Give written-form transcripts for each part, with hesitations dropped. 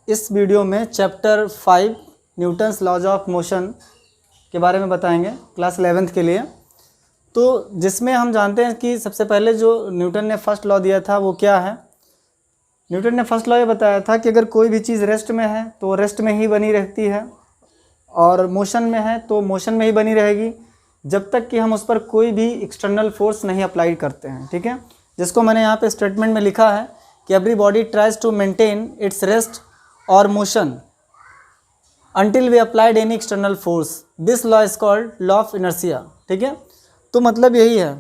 इस वीडियो में chapter 5 Newton's laws of motion के बारे में बताएंगे क्लास 11th के लिए। तो जिसमें हम जानते हैं कि सबसे पहले जो न्यूटन ने फर्स्ट लॉ दिया था वो क्या है। न्यूटन ने फर्स्ट लॉ ये बताया था कि अगर कोई भी चीज़ रेस्ट में है तो रेस्ट में ही बनी रहती है, और मोशन में है तो मोशन में ही बनी रहेगी जब तक कि हम उस पर कोई भी एक्सटर्नल फोर्स नहीं अप्लाई करते हैं। ठीक है, जिसको मैंने यहाँ पे स्टेटमेंट में लिखा है कि every body tries to maintain its rest और motion until we applied any external force. This law is called law of inertia. ठीक है, तो मतलब यही है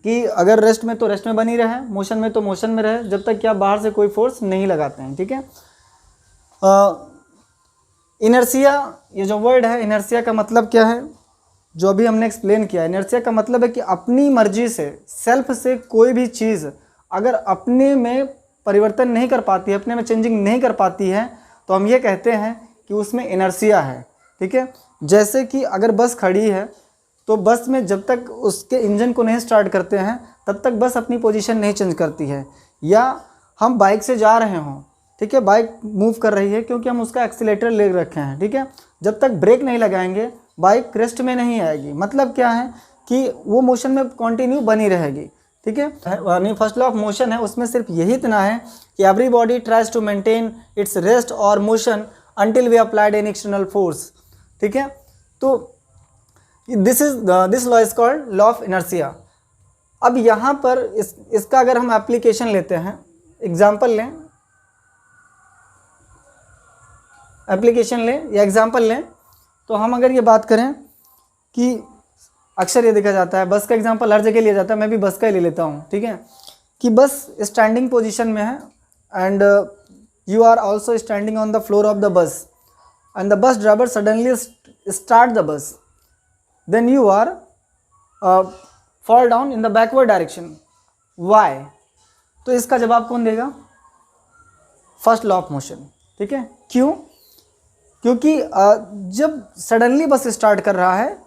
कि अगर रेस्ट में तो रेस्ट में बनी रहे, मोशन में तो मोशन में रहे, जब तक कि आप बाहर से कोई फोर्स नहीं लगाते हैं। ठीक है, इनर्सिया ये जो वर्ड है, इनर्सिया का मतलब क्या है जो अभी हमने एक्सप्लेन किया। इनर्सिया का मतलब है कि अपनी मर्जी से, सेल्फ से कोई भी चीज़ अगर अपने में परिवर्तन नहीं कर पाती है, अपने में चेंजिंग नहीं कर पाती है, तो हम ये कहते हैं कि उसमें इनर्सिया है। ठीक है, जैसे कि अगर बस खड़ी है तो बस में जब तक उसके इंजन को नहीं स्टार्ट करते हैं तब तक बस अपनी पोजीशन नहीं चेंज करती है। या हम बाइक से जा रहे हों, ठीक है, बाइक मूव कर रही है क्योंकि हम उसका एक्सीलेटर ले रखे हैं। ठीक है, जब तक ब्रेक नहीं लगाएंगे बाइक रेस्ट में नहीं आएगी। मतलब क्या है कि वो मोशन में कंटिन्यू बनी रहेगी। ठीक है, फर्स्ट लॉ ऑफ मोशन है, उसमें सिर्फ यही इतना है कि every body tries to maintain its rest और motion until we applied an external force. ठीक है, तो this law is called law of inertia. अब यहाँ पर इसका अगर हम एप्लीकेशन लेते हैं, एग्जाम्पल लें, एप्लीकेशन लें या एग्जाम्पल लें, तो हम अगर ये बात करें कि अक्सर ये देखा जाता है, बस का एग्जाम्पल हर जगह लिया जाता है, मैं भी बस का ही ले लेता हूँ। ठीक है, कि बस स्टैंडिंग पोजीशन में है and you are also standing on the floor of the bus and the bus driver suddenly start the bus, then you are fall down in the backward direction. Why? तो इसका जवाब कौन देगा? First law of motion. ठीक है, क्यों? क्योंकि जब सडनली बस स्टार्ट कर रहा है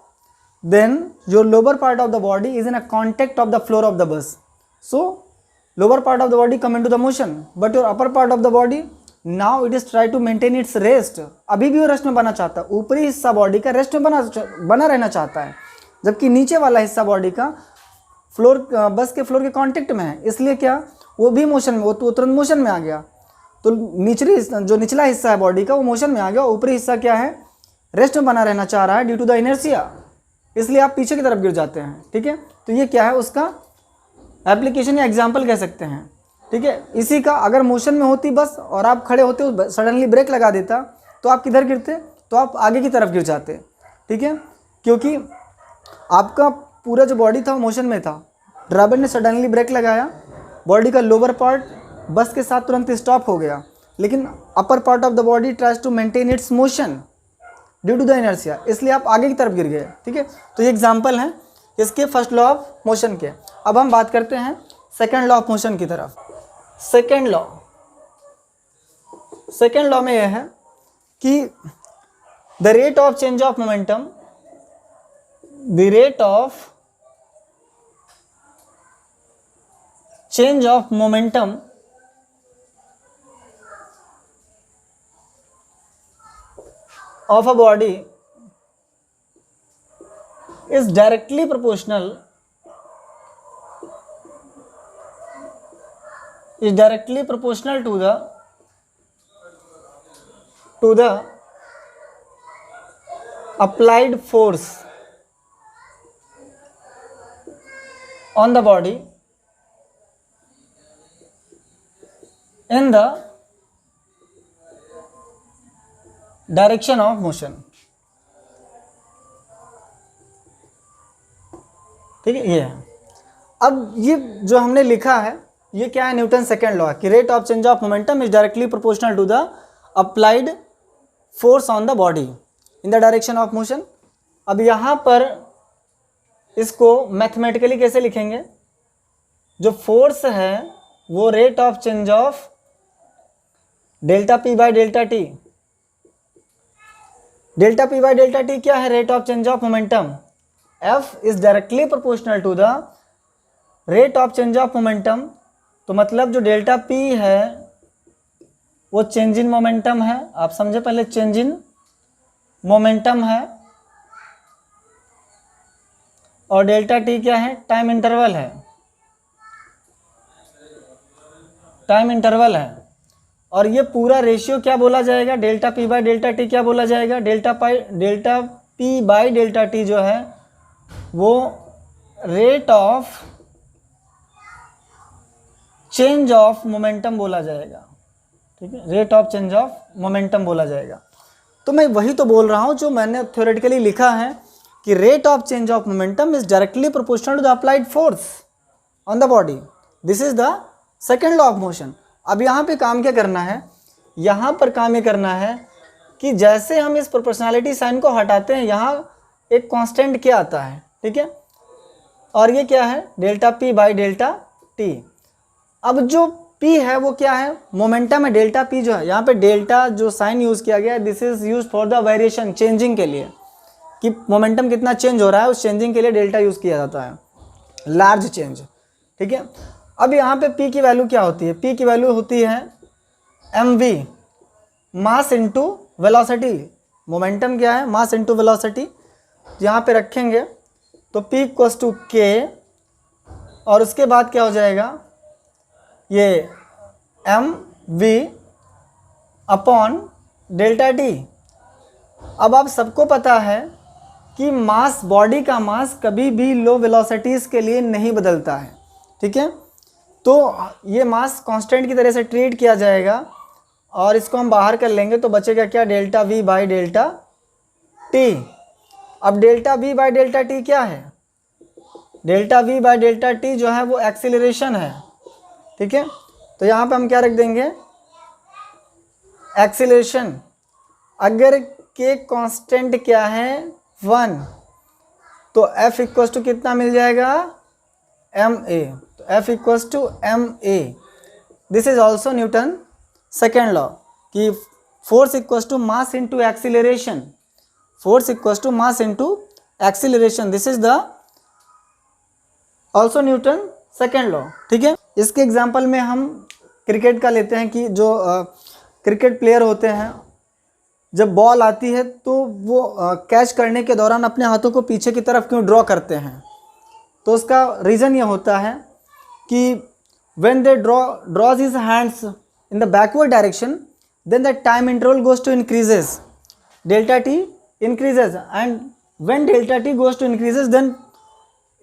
then your lower part of the body is in a contact of the floor of the bus, so lower part of the body come into the motion, but your upper part of the body now it is try to maintain its rest. अभी भी वो rest में बना चाहता है, ऊपरी हिस्सा body का रेस्ट में बना रहना चाहता है, जबकि नीचे वाला हिस्सा बॉडी का फ्लोर, बस के फ्लोर के कांटेक्ट में है। इसलिए क्या, वो भी मोशन में, वो तो तुरंत मोशन में आ गया। तो जो निचला हिस्सा है बॉडी का वो मोशन में आ गया, ऊपरी हिस्सा क्या है, रेस्ट में बना रहना चाह रहा है ड्यू टू द इनर्शिया, इसलिए आप पीछे की तरफ गिर जाते हैं। ठीक है, तो ये क्या है, उसका एप्लीकेशन या एग्जाम्पल कह सकते हैं। ठीक है, इसी का अगर मोशन में होती बस और आप खड़े होते, सडनली ब्रेक लगा देता, तो आप किधर गिरते, तो आप आगे की तरफ गिर जाते। ठीक है, क्योंकि आपका पूरा जो बॉडी था वो मोशन में था, ड्राइवर ने सडनली ब्रेक लगाया, बॉडी का लोअर पार्ट बस के साथ तुरंत स्टॉप हो गया, लेकिन upper part of the body tries to maintain its motion due to the inertia, इसलिए आप आगे की तरफ गिर गए। ठीक है, तो ये एग्जाम्पल हैं इसके फर्स्ट लॉ ऑफ मोशन के। अब हम बात करते हैं सेकेंड लॉ ऑफ मोशन की तरफ। सेकेंड लॉ में यह है कि the rate of change of momentum, the rate of change of momentum of a body is directly proportional to the applied force on the body in the direction of motion. ठीक है, ये है। अब ये जो हमने लिखा है ये क्या है, न्यूटन सेकेंड लॉ कि rate of change of momentum is directly proportional to the applied force on the body in the direction of motion. अब यहाँ पर इसको मैथमेटिकली कैसे लिखेंगे, जो फोर्स है वो rate of change of delta p by delta t. Delta p by delta T क्या है, rate of change of momentum. F is directly proportional to the rate of change of momentum, तो मतलब जो delta P है वो change in momentum है, आप समझे पहले, चेंज इन मोमेंटम है, और डेल्टा टी क्या है, टाइम इंटरवल है, टाइम इंटरवल है। और ये पूरा रेशियो क्या बोला जाएगा, delta p by delta T क्या बोला जाएगा, delta p by delta T जो है वो rate of change of momentum बोला जाएगा, ठीक है, rate of change of momentum बोला जाएगा। तो मैं वही तो बोल रहा हूँ जो मैंने थ्योरेटिकली लिखा है कि rate of change of momentum is directly proportional to the applied force on the body, this is the second law of motion. अब यहाँ पे काम क्या करना है, यहाँ पर काम ये करना है कि जैसे हम इस प्रोपोर्शनैलिटी साइन को हटाते हैं, यहाँ एक कांस्टेंट क्या आता है, ठीक है, और ये क्या है, delta p by delta T. अब जो P है वो क्या है, मोमेंटम है, डेल्टा P जो है, यहाँ पे डेल्टा जो साइन यूज़ किया गया है, this is use for the variation, changing के लिए, कि मोमेंटम कितना चेंज हो रहा है, उस चेंजिंग के लिए डेल्टा यूज़ किया जाता है, लार्ज चेंज, ठीक है। अब यहाँ पे P की वैल्यू क्या होती है, P की वैल्यू होती है mv, mass into velocity. Momentum क्या है, मास इंटू वेलोसिटी। यहाँ पे रखेंगे तो P इक्वल्स टू K, और उसके बाद क्या हो जाएगा, ये mv अपॉन डेल्टा टी। अब आप सबको पता है कि मास, बॉडी का मास कभी भी लो वेलोसिटीज़ के लिए नहीं बदलता है, ठीक है। तो ये मास कांस्टेंट की तरह से ट्रीट किया जाएगा, और इसको हम बाहर कर लेंगे तो बचेगा क्या, delta v by delta T. अब delta v by delta T क्या है, delta v by delta T जो है वो एक्सीलरेशन है, ठीक है। तो यहाँ पे हम क्या रख देंगे, एक्सीलरेशन। अगर के कांस्टेंट क्या है 1, तो F इक्वल्स टू कितना मिल जाएगा, ma। तो F equals to ma। This is also Newton second law, कि force equals to mass into acceleration, force equals to mass into acceleration, this is the also Newton second law, ठीक है। इसके example में हम cricket का लेते हैं कि जो क्रिकेट प्लेयर होते हैं, जब बॉल आती है तो वो कैच करने के दौरान अपने हाथों को पीछे की तरफ क्यों ड्रॉ करते हैं, तो उसका रीज़न ये होता है कि when they draws his hands in the backward direction, then the time interval goes to increases, delta t increases, and when delta t goes to increases, then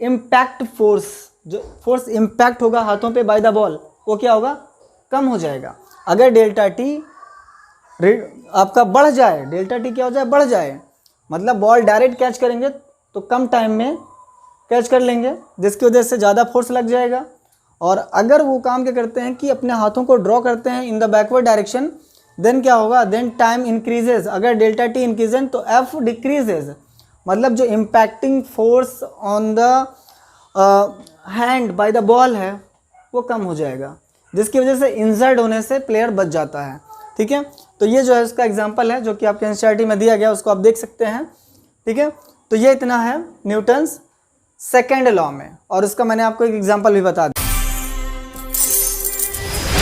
impact force, जो force impact होगा हाथों पे bye the ball, वो क्या होगा, कम हो जाएगा। अगर डेल्टा टी आपका बढ़ जाए, डेल्टा टी क्या हो जाए, बढ़ जाए, मतलब बॉल डायरेक्ट कैच करेंगे तो कम टाइम में कैच कर लेंगे, जिसकी वजह से ज़्यादा फोर्स लग जाएगा। और अगर वो काम क्या करते हैं कि अपने हाथों को ड्रॉ करते हैं in the backward direction, then क्या होगा, देन टाइम इंक्रीजेज। अगर डेल्टा टी इंक्रीजेज तो एफ डिक्रीजेज, मतलब जो impacting force on the hand by the ball है वो कम हो जाएगा, जिसकी वजह से इंजर्ड होने से प्लेयर बच जाता है, ठीक है। तो ये जो है उसका एग्जांपल है जो कि आपके एनसीईआरटी में दिया गया, उसको आप देख सकते हैं, ठीक है। तो ये इतना है न्यूटन्स सेकेंड लॉ में, और उसका मैंने आपको एक एग्जांपल भी बता दिया।